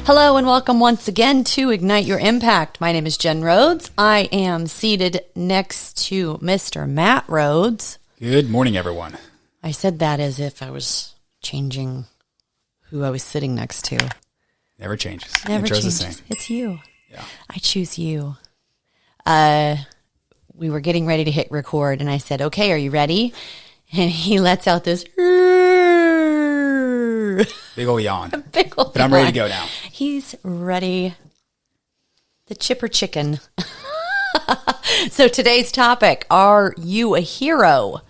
Hello and welcome once again to Ignite Your Impact. My name is Jen Rhodes. I am seated next to Mr. Matt Rhodes. Good morning, everyone. I said that as if I was changing who I was sitting next to. Never changes. Never Intro's changes. the same. It's you. Yeah. I choose you. We were getting ready to hit record and I said, okay, are you ready? And he lets out this Big ol' yawn. big old But I'm ready to go now. He's ready. The chipper chicken. So today's topic, are you a hero?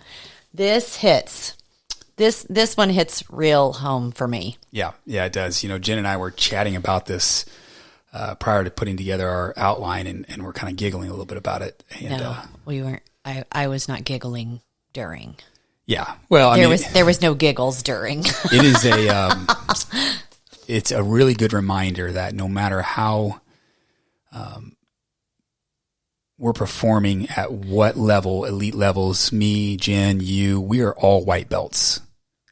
This hits. This one hits real home for me. Yeah, it does. You know, Jen and I were chatting about this prior to putting together our outline, and we're kind of giggling a little bit about it. And, No, we weren't. I was not giggling during. Yeah, well, There was no giggles during. It is it's a really good reminder that no matter how we're performing at what level, elite levels, me, Jen, you, we are all white belts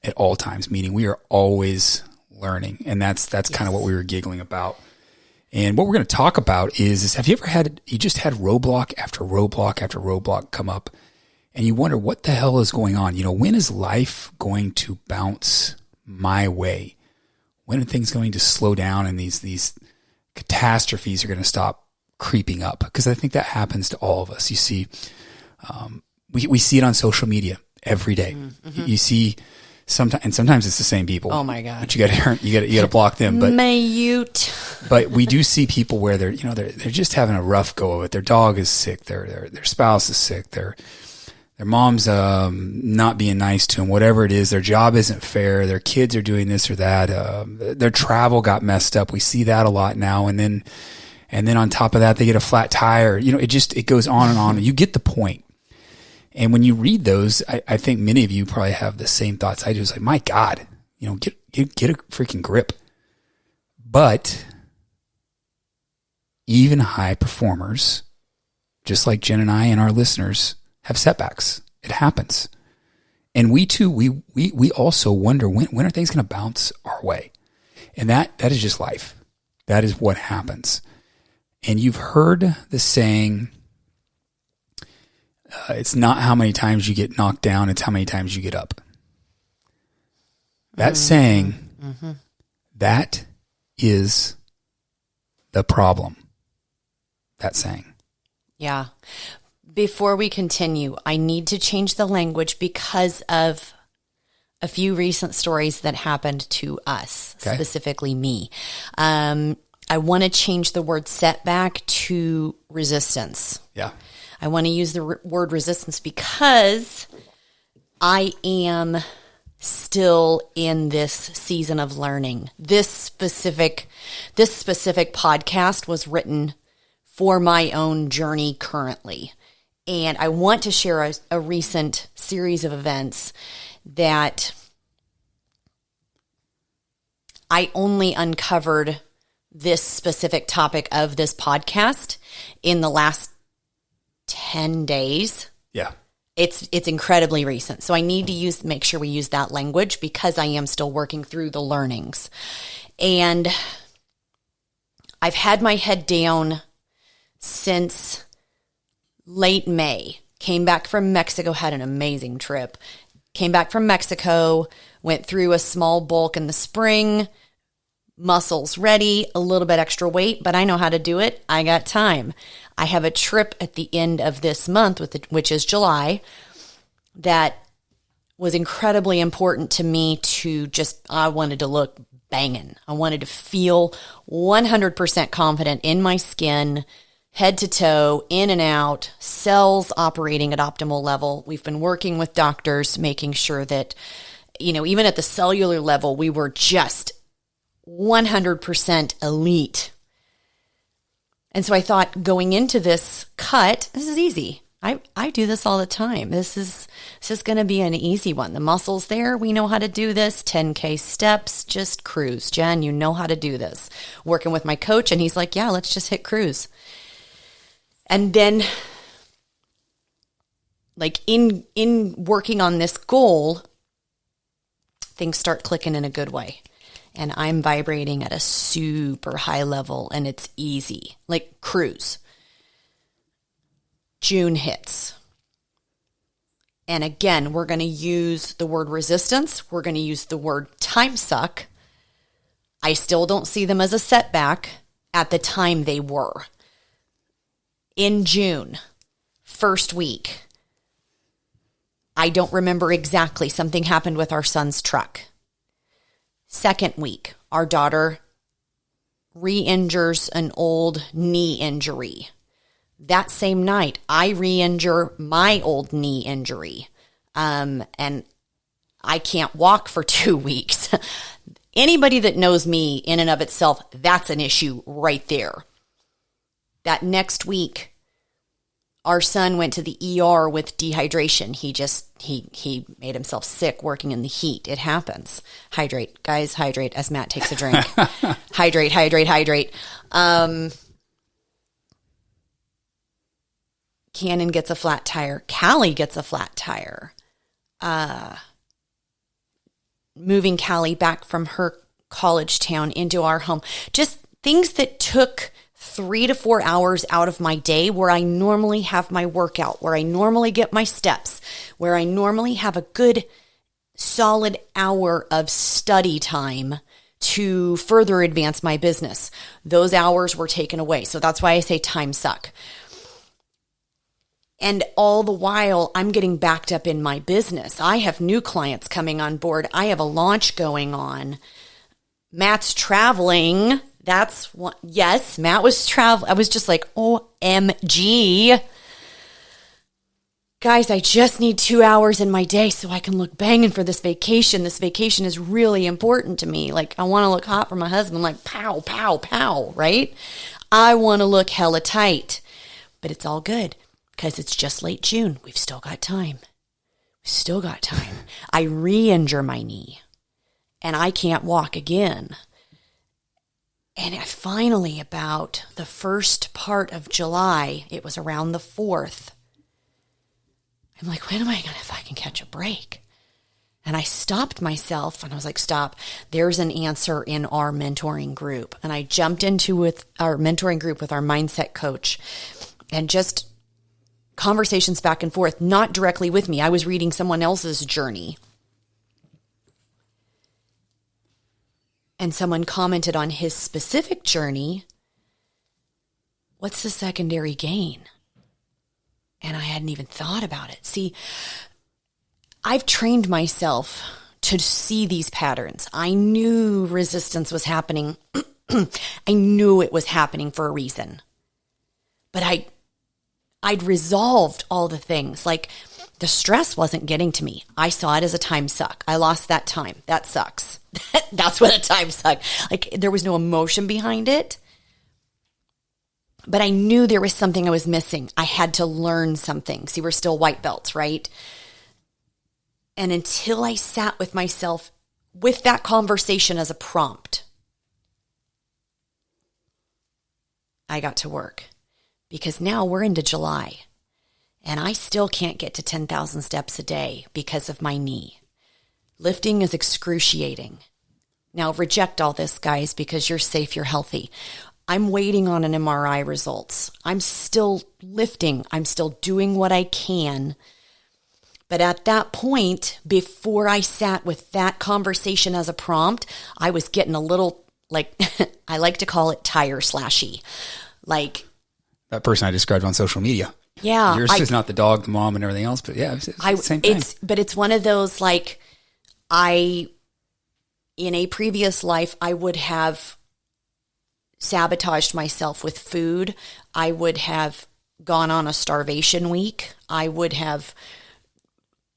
at all times, meaning we are always learning. And that's kind of what we were giggling about. And what we're going to talk about is have you ever just had roadblock after roadblock after roadblock come up and you wonder what the hell is going on? You know, when is life going to bounce my way? When are things going to slow down and these catastrophes are going to stop creeping up? Because I think that happens to all of us. You see, we see it on social media every day. Mm-hmm. You see sometimes it's the same people. Oh my God! But you got to block them. But But we do see people where they're just having a rough go of it. Their dog is sick. Their spouse is sick. Their mom's not being nice to them. Whatever it is, their job isn't fair. Their kids are doing this or that. Their travel got messed up. We see that a lot now. And then on top of that, they get a flat tire. You know, it goes on and on. You get the point. And when you read those, I think many of you probably have the same thoughts I do. It's like, my God, you know, get a freaking grip. But even high performers, just like Jen and I and our listeners, have setbacks. It happens. And we too, we also wonder when are things going to bounce our way? And that is just life. That is what happens. And you've heard the saying, it's not how many times you get knocked down, it's how many times you get up. That saying, that is the problem. That saying. Yeah. Before we continue, I need to change the language because of a few recent stories that happened to us, specifically me. I want to change the word setback to resistance. Yeah. I want to use the word resistance because I am still in this season of learning. This specific podcast was written for my own journey currently. And I want to share a recent series of events that I only uncovered this specific topic of this podcast in the last 10 days. Yeah. It's incredibly recent. So I need to make sure we use that language because I am still working through the learnings. And I've had my head down since late May. Came back from Mexico, had an amazing trip. Came back from Mexico, went through a small bulk in the spring, muscles ready, a little bit extra weight, but I know how to do it. I got time. I have a trip at the end of this month, which is July, that was incredibly important to me I wanted to look banging. I wanted to feel 100% confident in my skin, head to toe, in and out, cells operating at optimal level. We've been working with doctors, making sure that, even at the cellular level, we were just 100% elite. And so I thought going into this cut, this is easy. I do this all the time. This is going to be an easy one. The muscles there, we know how to do this. 10K steps, just cruise. Jen, you know how to do this. Working with my coach, and he's like, yeah, let's just hit cruise. And then, like in working on this goal, things start clicking in a good way. and I'm vibrating at a super high level and it's easy, like cruise. June hits. And again, we're going to use the word resistance. We're going to use the word time suck. I still don't see them as a setback. At the time they were. In June, first week, I don't remember exactly. Something happened with our son's truck. Second week, our daughter re-injures an old knee injury. That same night, I re-injure my old knee injury. And I can't walk for 2 weeks. Anybody that knows me in and of itself, that's an issue right there. That next week, our son went to the ER with dehydration. He made himself sick working in the heat. It happens. Hydrate. Guys, hydrate as Matt takes a drink. Hydrate, hydrate, hydrate. Cannon gets a flat tire. Callie gets a flat tire. Moving Callie back from her college town into our home. Just things that took 3 to 4 hours out of my day where I normally have my workout, where I normally get my steps, where I normally have a good solid hour of study time to further advance my business. Those hours were taken away. So that's why I say time suck. And all the while, I'm getting backed up in my business. I have new clients coming on board. I have a launch going on. Matt's traveling. That's what, yes, Matt was traveling. I was just like, OMG. Guys, I just need 2 hours in my day so I can look banging for this vacation. This vacation is really important to me. Like, I want to look hot for my husband, like, pow, pow, pow, right? I want to look hella tight. But it's all good. Because it's just late June. We've still got time. We've still got time. I re-injure my knee. And I can't walk again. And I finally, about the first part of July, it was around the 4th. I'm like, when am I going to fucking catch a break? And I stopped myself and I was like, stop. There's an answer in our mentoring group. And I jumped into with our mentoring group with our mindset coach and just conversations back and forth, not directly with me. I was reading someone else's journey. And someone commented on his specific journey. What's the secondary gain? And I hadn't even thought about it. See, I've trained myself to see these patterns. I knew resistance was happening. I knew it was happening for a reason. But I'd resolved all the things. Like, the stress wasn't getting to me. I saw it as a time suck. I lost that time. That sucks. That's what a time suck. Like, there was no emotion behind it. But I knew there was something I was missing. I had to learn something. See, we're still white belts, right? And until I sat with myself with that conversation as a prompt, I got to work. Because now we're into July and I still can't get to 10,000 steps a day because of my knee. Lifting is excruciating. Now reject all this, guys, because you're safe, you're healthy. I'm waiting on an MRI results. I'm still lifting. I'm still doing what I can. But at that point, before I sat with that conversation as a prompt, I was getting a little, like, I like to call it tire slashy. Like, that person I described on social media. Yeah. Yours is not the dog, the mom, and everything else, but yeah, it's the same thing. But it's one of those, like, in a previous life, I would have sabotaged myself with food. I would have gone on a starvation week. I would have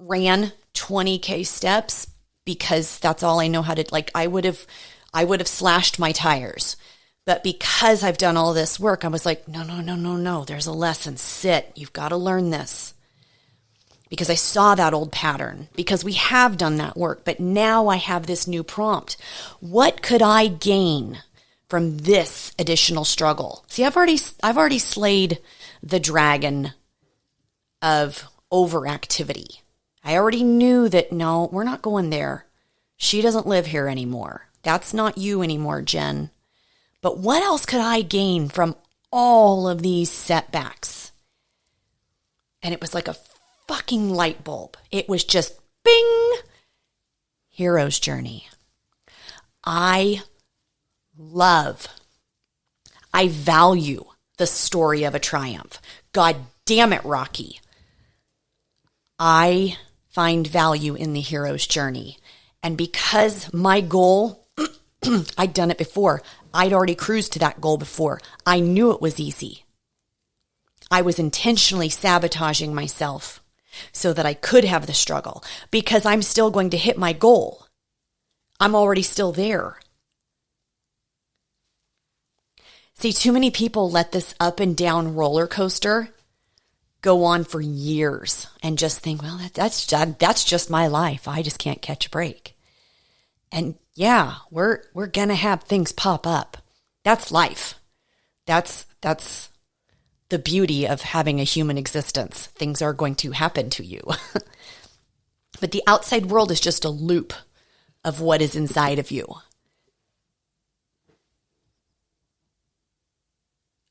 ran 20K steps because that's all I know how to, like, I would have slashed my tires. But because I've done all this work, I was like, no. There's a lesson. Sit. You've got to learn this. Because I saw that old pattern. Because we have done that work. But now I have this new prompt. What could I gain from this additional struggle? See, I've already slayed the dragon of overactivity. I already knew that, no, we're not going there. She doesn't live here anymore. That's not you anymore, Jen. But what else could I gain from all of these setbacks? And it was like a fucking light bulb. It was just bing, hero's journey. I value the story of a triumph. God damn it, Rocky. I find value in the hero's journey. And because my goal, I'd done it before. I'd already cruised to that goal before. I knew it was easy. I was intentionally sabotaging myself so that I could have the struggle because I'm still going to hit my goal. I'm already still there. See, too many people let this up and down roller coaster go on for years and just think, well, that's just my life. I just can't catch a break. And yeah, we're going to have things pop up. That's life. That's the beauty of having a human existence. Things are going to happen to you. But the outside world is just a loop of what is inside of you.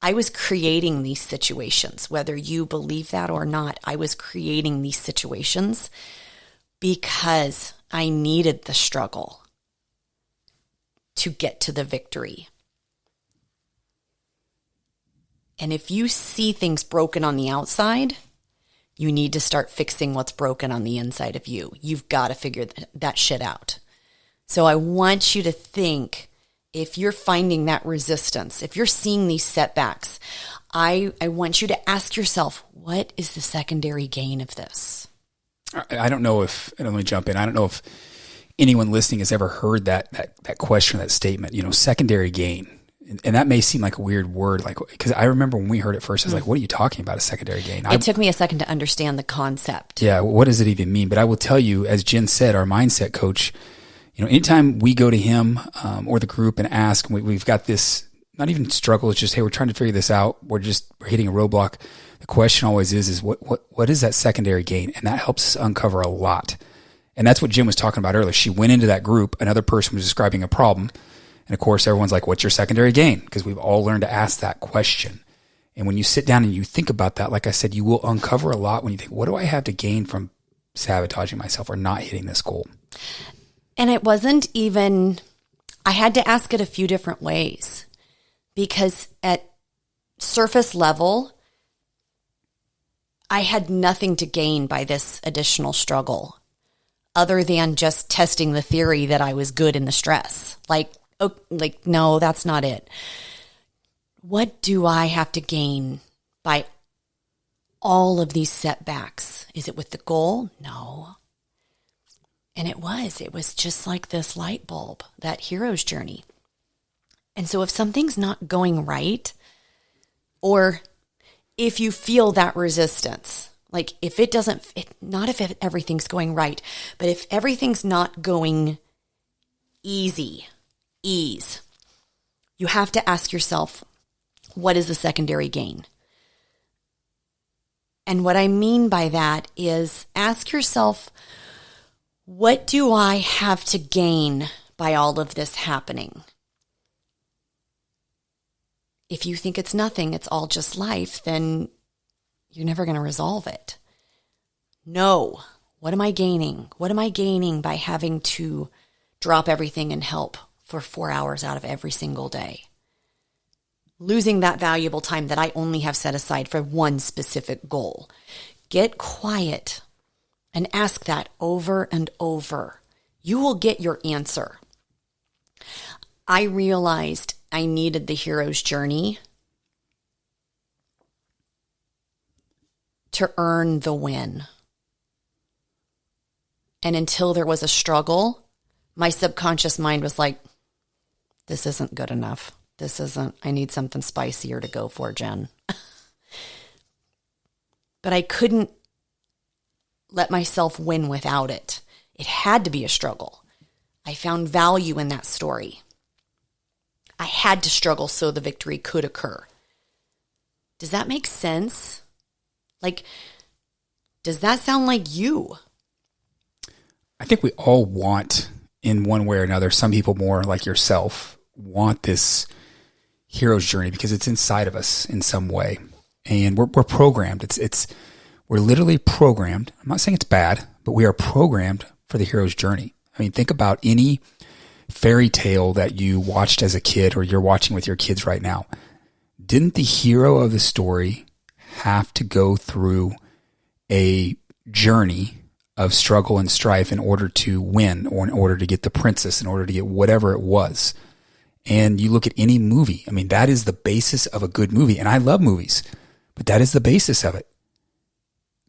I was creating these situations, whether you believe that or not. I was creating these situations because I needed the struggle to get to the victory. And if you see things broken on the outside, you need to start fixing what's broken on the inside of you. You've got to figure that shit out. So I want you to think, if you're finding that resistance, if you're seeing these setbacks, I want you to ask yourself, what is the secondary gain of this? I don't know if, and let me jump in, I don't know if anyone listening has ever heard that question, that statement, secondary gain. And that may seem like a weird word, because I remember when we heard it first, I was like, what are you talking about, a secondary gain? It took me a second to understand the concept. Yeah, what does it even mean? But I will tell you, as Jen said, our mindset coach, anytime we go to him or the group and ask, we've got this, not even struggle, it's just, hey, we're trying to figure this out. We're hitting a roadblock. The question always is what is that secondary gain? And that helps us uncover a lot. And that's what Jen was talking about earlier. She went into that group, another person was describing a problem. And of course, everyone's like, what's your secondary gain? Because we've all learned to ask that question. And when you sit down and you think about that, like I said, you will uncover a lot when you think, what do I have to gain from sabotaging myself or not hitting this goal? And it wasn't even, I had to ask it a few different ways, because at surface level, I had nothing to gain by this additional struggle other than just testing the theory that I was good in the stress. No, that's not it. What do I have to gain by all of these setbacks? Is it with the goal? No. And it was just like this light bulb, that hero's journey. And so if something's not going right, or if you feel that resistance, like if it doesn't, not if everything's going right, but if everything's not going ease, you have to ask yourself, what is the secondary gain? And what I mean by that is ask yourself, what do I have to gain by all of this happening? If you think it's nothing, it's all just life, then you're never going to resolve it. No. What am I gaining? What am I gaining by having to drop everything and help for 4 hours out of every single day? Losing that valuable time that I only have set aside for one specific goal. Get quiet and ask that over and over. You will get your answer. I realized I needed the hero's journey to earn the win. And until there was a struggle, my subconscious mind was like, this isn't good enough. I need something spicier to go for, Jen. But I couldn't let myself win without it. It had to be a struggle. I found value in that story. I had to struggle so the victory could occur. Does that make sense? Does that sound like you? I think we all want in one way or another, some people more like yourself want this hero's journey because it's inside of us in some way. And we're programmed. We're literally programmed. I'm not saying it's bad, but we are programmed for the hero's journey. I mean, think about any fairy tale that you watched as a kid or you're watching with your kids right now. Didn't the hero of the story have to go through a journey of struggle and strife in order to win, or in order to get the princess, in order to get whatever it was? And you look at any movie, I mean, that is the basis of a good movie. And I love movies, but that is the basis of it.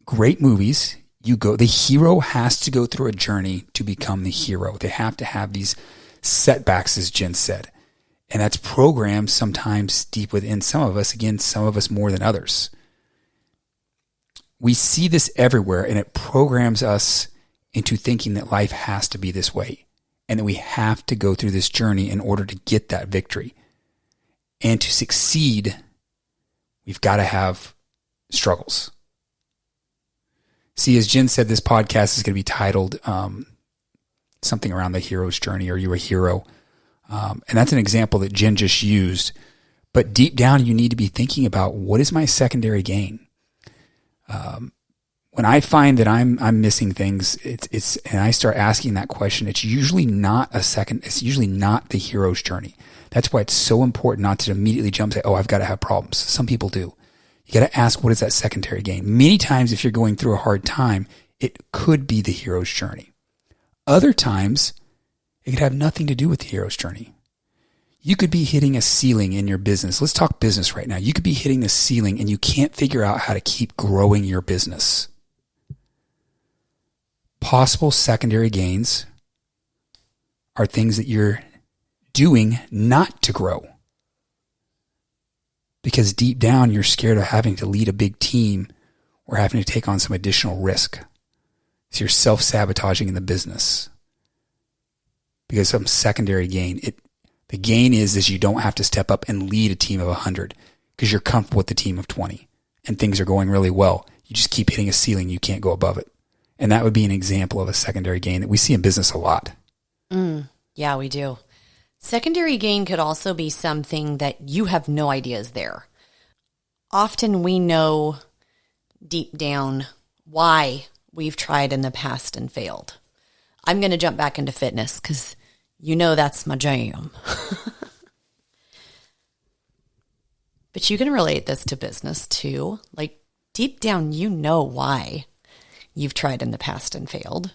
Great movies, the hero has to go through a journey to become the hero. They have to have these setbacks, as Jen said. And that's programmed sometimes deep within some of us, again, some of us more than others. We see this everywhere, and it programs us into thinking that life has to be this way and that we have to go through this journey in order to get that victory. And to succeed, we've got to have struggles. See, as Jen said, this podcast is going to be titled something around the hero's journey. Are you a hero? And that's an example that Jen just used. But deep down, you need to be thinking about, what is my secondary gain? When I find that I'm missing things, and I start asking that question, it's usually not it's usually not the hero's journey. That's why it's so important not to immediately jump and say, oh, I've got to have problems. Some people do. You got to ask, what is that secondary gain? Many times, if you're going through a hard time, it could be the hero's journey. Other times, it could have nothing to do with the hero's journey. You could be hitting a ceiling in your business. Let's talk business right now. You could be hitting the ceiling and you can't figure out how to keep growing your business. Possible secondary gains are things that you're doing not to grow. Because deep down, you're scared of having to lead a big team or having to take on some additional risk. So you're self-sabotaging in the business because some secondary gain. The gain is you don't have to step up and lead a team of 100 because you're comfortable with the team of 20 and things are going really well. You just keep hitting a ceiling. You can't go above it. And that would be an example of a secondary gain that we see in business a lot. Yeah, we do. Secondary gain could also be something that you have no idea is there. Often we know deep down why we've tried in the past and failed. I'm going to jump back into fitness because you know that's my jam. But you can relate this to business too. Like deep down, you know why you've tried in the past and failed.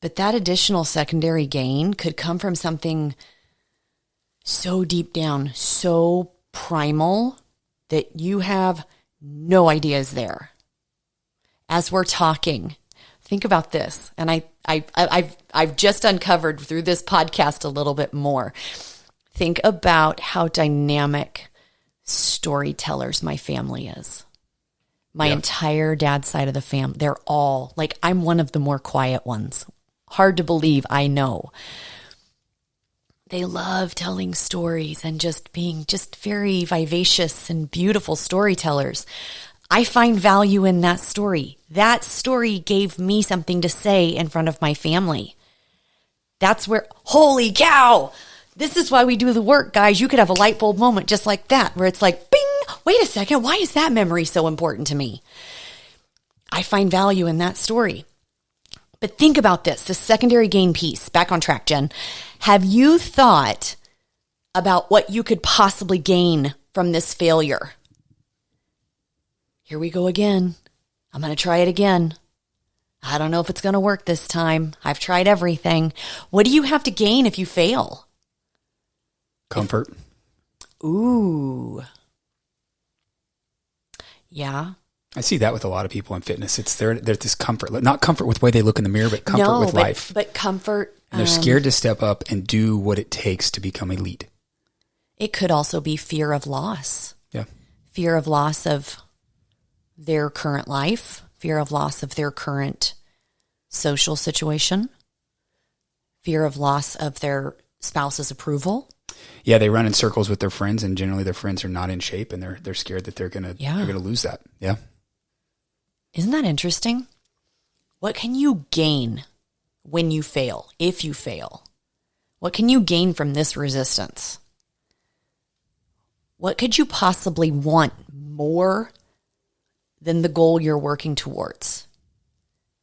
But that additional secondary gain could come from something so deep down, so primal that you have no idea is there. As we're talking, think about this. And I've just uncovered through this podcast a little bit more. Think about how dynamic storytellers my family is. My entire dad's side of the family, they're all, like, I'm one of the more quiet ones. Hard to believe, I know. They love telling stories and just being just very vivacious and beautiful storytellers. I find value in that story. That story gave me something to say in front of my family. That's where, holy cow, this is why we do the work, guys. You could have a light bulb moment just like that, where it's like, bing, wait a second, why is that memory so important to me? I find value in that story. But think about this, the secondary gain piece. Back on track, Jen. Have you thought about what you could possibly gain from this failure? Here we go again. I'm going to try it again. I don't know if it's going to work this time. I've tried everything. What do you have to gain if you fail? Comfort. Ooh. Yeah. I see that with a lot of people in fitness. It's there's this comfort, not comfort with the way they look in the mirror, but comfort with life. But comfort. And they're scared to step up and do what it takes to become elite. It could also be fear of loss. Yeah. Fear of loss of their current life, fear of loss of their current social situation, fear of loss of their spouse's approval. Yeah, they run in circles with their friends, and generally their friends are not in shape, and they're scared that they're gonna lose that. Yeah. Isn't that interesting? What can you gain when you fail, if you fail? What can you gain from this resistance? What could you possibly want more than the goal you're working towards?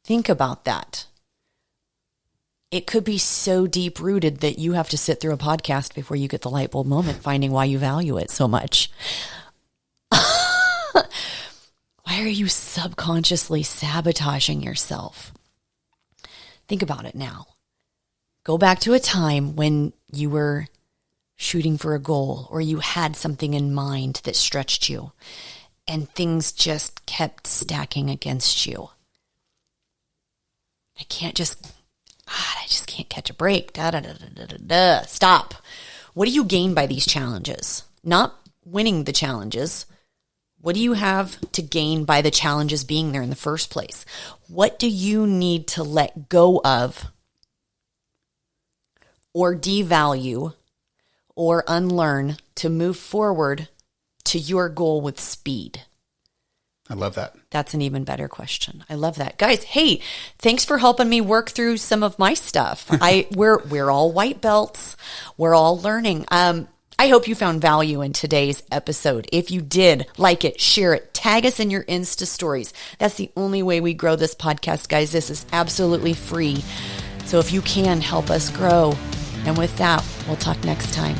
Think about that. It could be so deep rooted that you have to sit through a podcast before you get the light bulb moment, finding why you value it so much. Why are you subconsciously sabotaging yourself? Think about it now. Go back to a time when you were shooting for a goal or you had something in mind that stretched you and things just kept stacking against you. I just can't catch a break. Stop. What do you gain by these challenges? Not winning the challenges. What do you have to gain by the challenges being there in the first place? What do you need to let go of or devalue or unlearn to move forward to your goal with speed? I love that. That's an even better question. I love that. Guys, hey, thanks for helping me work through some of my stuff. We're all white belts. We're all learning. I hope you found value in today's episode. If you did, like it, share it, tag us in your Insta stories. That's the only way we grow this podcast, guys. This is absolutely free. So if you can, help us grow. And with that, we'll talk next time.